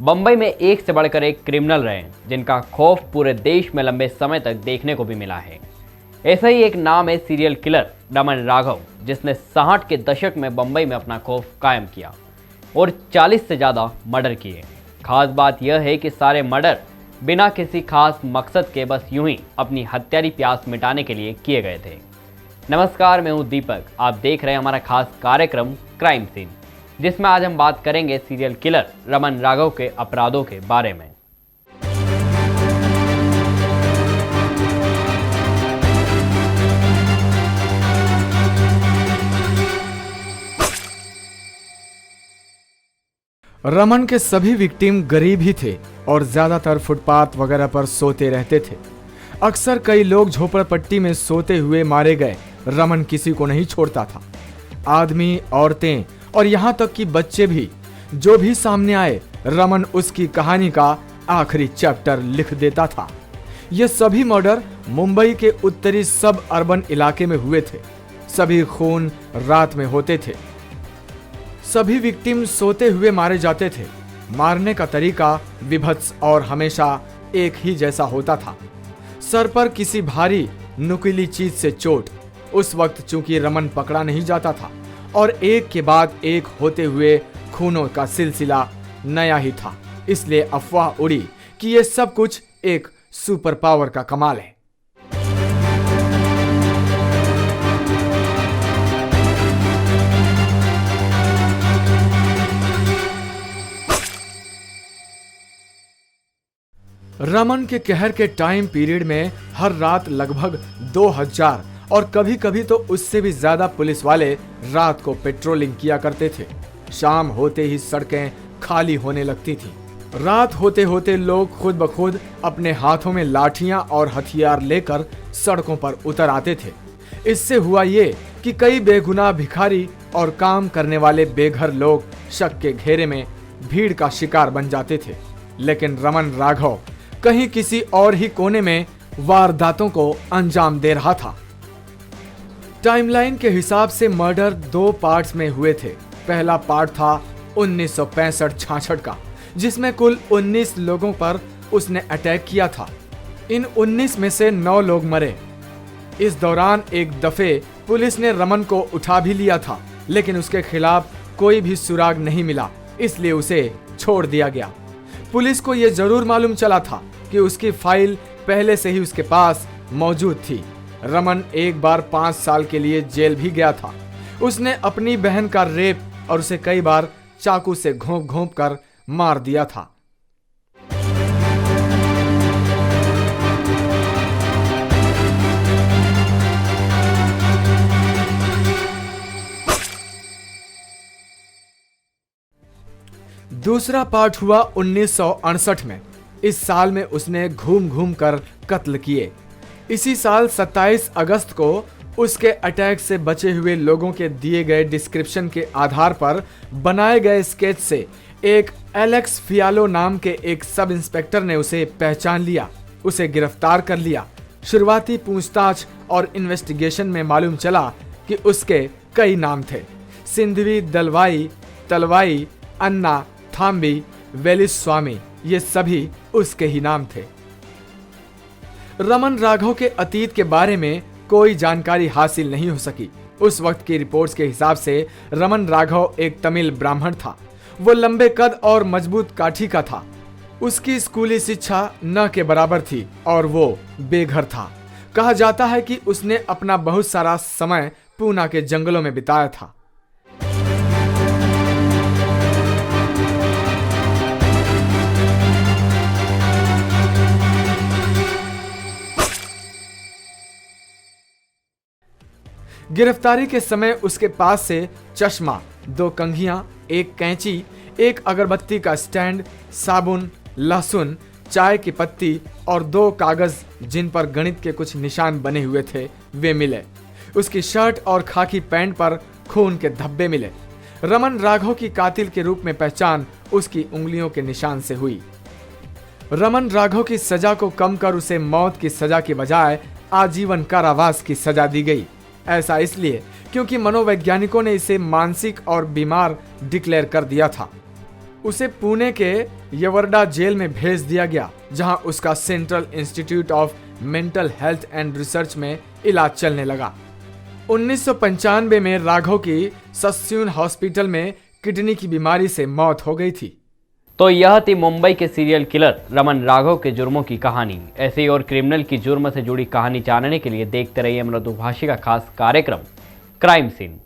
बम्बई में एक से बढ़कर एक क्रिमिनल रहे जिनका खौफ पूरे देश में लंबे समय तक देखने को भी मिला है। ऐसा ही एक नाम है सीरियल किलर रमन राघव, जिसने 60 के दशक में बम्बई में अपना खौफ कायम किया और 40 से ज़्यादा मर्डर किए। खास बात यह है कि सारे मर्डर बिना किसी खास मकसद के बस यूं ही अपनी हत्यारी प्यास मिटाने के लिए किए गए थे। नमस्कार, मैं हूं दीपक। आप देख रहे हैं हमारा खास कार्यक्रम क्राइम सीन, जिसमें आज हम बात करेंगे सीरियल किलर रमन राघव के अपराधों के बारे में। रमन के सभी विक्टिम गरीब ही थे और ज्यादातर फुटपाथ वगैरह पर सोते रहते थे। अक्सर कई लोग झोपड़पट्टी में सोते हुए मारे गए। रमन किसी को नहीं छोड़ता था। आदमी, औरतें और यहाँ तक कि बच्चे भी जो भी सामने आए, रमन उसकी कहानी का आखिरी चैप्टर लिख देता था। ये सभी मर्डर मुंबई के उत्तरी सब अर्बन इलाके में हुए थे। सभी खून रात में होते थे। सभी विक्टिम सोते हुए मारे जाते थे। मारने का तरीका विभत्स और हमेशा एक ही जैसा होता था। सर पर किसी भारी नुकीली चीज से चोट। उस वक्त चूंकि रमन पकड़ा नहीं जाता था और एक के बाद एक होते हुए खूनों का सिलसिला नया ही था, इसलिए अफवाह उड़ी कि यह सब कुछ एक सुपर पावर का कमाल है। रमन के कहर के टाइम पीरियड में हर रात लगभग 2000 और कभी कभी तो उससे भी ज्यादा पुलिस वाले रात को पेट्रोलिंग किया करते थे। शाम होते ही सड़कें खाली होने लगती थी। रात होते होते लोग खुद ब खुद अपने हाथों में लाठियां और हथियार लेकर सड़कों पर उतर आते थे। इससे हुआ ये कि कई बेगुनाह भिखारी और काम करने वाले बेघर लोग शक के घेरे में भीड़ का शिकार बन जाते थे। लेकिन रमन राघव कहीं किसी और ही कोने में वारदातों को अंजाम दे रहा था। टाइमलाइन के हिसाब से मर्डर 2 पार्ट्स में हुए थे। पहला पार्ट था 1965-66 का, जिसमें कुल 19 लोगों पर उसने अटैक किया था। इन 19 में से 9 लोग मरे। इस दौरान एक दफे पुलिस ने रमन को उठा भी लिया था, लेकिन उसके खिलाफ कोई भी सुराग नहीं मिला, इसलिए उसे छोड़ दिया गया। पुलिस को यह जरूर मालूम चला था कि उसकी फाइल पहले से ही उसके पास मौजूद थी। रमन एक बार 5 साल के लिए जेल भी गया था। उसने अपनी बहन का रेप और उसे कई बार चाकू से घोंप घोंप कर मार दिया था। दूसरा पार्ट हुआ 1968 में। इस साल में उसने घूम घूम कर कत्ल किए। इसी साल 27 अगस्त को उसके अटैक से बचे हुए लोगों के दिए गए डिस्क्रिप्शन के आधार पर बनाए गए स्केच से एक एलेक्स फियालो नाम के एक सब इंस्पेक्टर ने उसे पहचान लिया। उसे गिरफ्तार कर लिया। शुरुआती पूछताछ और इन्वेस्टिगेशन में मालूम चला कि उसके कई नाम थे। सिंधवी, दलवाई, तलवाई, अन्ना, थाम्बी, वेलिस्वामी, ये सभी उसके ही नाम थे। रमन राघव के अतीत के बारे में कोई जानकारी हासिल नहीं हो सकी। उस वक्त की रिपोर्ट्स के हिसाब से रमन राघव एक तमिल ब्राह्मण था। वो लंबे कद और मजबूत काठी का था। उसकी स्कूली शिक्षा न के बराबर थी और वो बेघर था। कहा जाता है कि उसने अपना बहुत सारा समय पूना के जंगलों में बिताया था। गिरफ्तारी के समय उसके पास से चश्मा, 2 कंघियां, 1 कैंची, 1 अगरबत्ती का स्टैंड, साबुन, लहसुन, चाय की पत्ती और 2 कागज जिन पर गणित के कुछ निशान बने हुए थे, वे मिले। उसकी शर्ट और खाकी पैंट पर खून के धब्बे मिले। रमन राघव की कातिल के रूप में पहचान उसकी उंगलियों के निशान से हुई। रमन राघव की सजा को कम कर उसे मौत की सजा के बजाय आजीवन कारावास की सजा दी गई। ऐसा इसलिए क्योंकि मनोवैज्ञानिकों ने इसे मानसिक और बीमार डिक्लेयर कर दिया था। उसे पुणे के यवरडा जेल में भेज दिया गया, जहां उसका central institute of mental health and research में इलाज चलने लगा। 1995 में राघव की सस्यून हॉस्पिटल में किडनी की बीमारी से मौत हो गई थी। तो यह थी मुंबई के सीरियल किलर रमन राघव के जुर्मों की कहानी। ऐसे ही और क्रिमिनल की जुर्म से जुड़ी कहानी जानने के लिए देखते रहिए मृदुभाषी का खास कार्यक्रम क्राइम सीन।